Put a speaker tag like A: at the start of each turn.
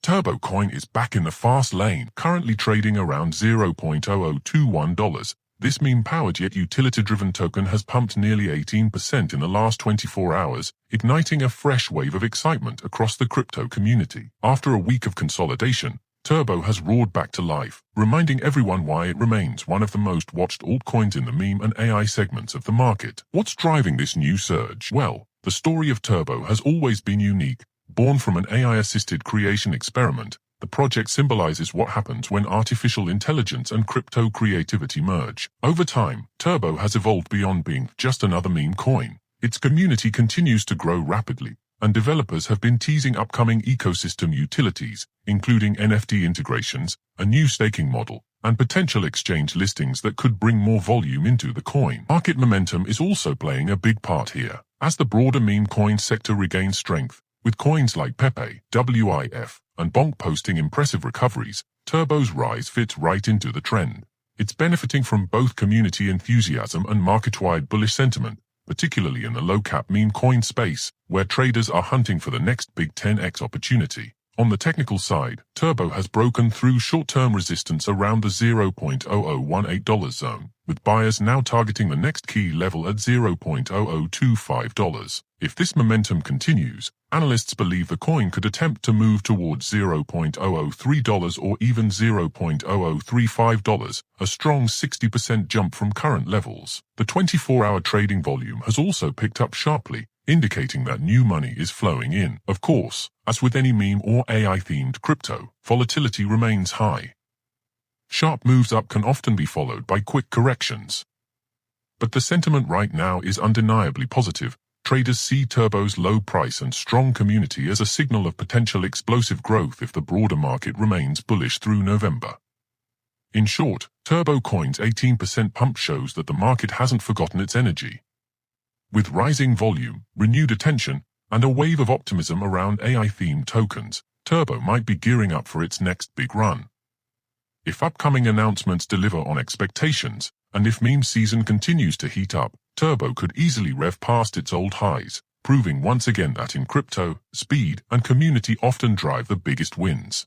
A: Turbo coin is back in the fast lane, currently trading around $0.0021. This meme-powered yet utility-driven token has pumped nearly 18% in the last 24 hours, igniting a fresh wave of excitement across the crypto community. After a week of consolidation, Turbo has roared back to life, reminding everyone why it remains one of the most watched altcoins in the meme and AI segments of the market. What's driving this new surge? Well, the story of Turbo has always been unique. Born from an AI-assisted creation experiment, the project symbolizes what happens when artificial intelligence and crypto creativity merge. Over time, Turbo has evolved beyond being just another meme coin. Its community continues to grow rapidly, and developers have been teasing upcoming ecosystem utilities, including NFT integrations, a new staking model, and potential exchange listings that could bring more volume into the coin. Market momentum is also playing a big part here. As the broader meme coin sector regains strength, with coins like Pepe, WIF, and Bonk posting impressive recoveries, Turbo's rise fits right into the trend. It's benefiting from both community enthusiasm and market-wide bullish sentiment, particularly in the low-cap meme coin space, where traders are hunting for the next big 10x opportunity. On the technical side, Turbo has broken through short-term resistance around the $0.0018 zone, with buyers now targeting the next key level at $0.0025. If this momentum continues, analysts believe the coin could attempt to move towards $0.003 or even $0.0035, a strong 60% jump from current levels. The 24-hour trading volume has also picked up sharply, indicating that new money is flowing in. Of course, as with any meme or AI-themed crypto, volatility remains high. Sharp moves up can often be followed by quick corrections. But the sentiment right now is undeniably positive. Traders see Turbo's low price and strong community as a signal of potential explosive growth if the broader market remains bullish through November. In short, Turbo Coin's 18% pump shows that the market hasn't forgotten its energy. With rising volume, renewed attention, and a wave of optimism around AI-themed tokens, Turbo might be gearing up for its next big run. If upcoming announcements deliver on expectations, and if meme season continues to heat up, Turbo could easily rev past its old highs, proving once again that in crypto, speed and community often drive the biggest wins.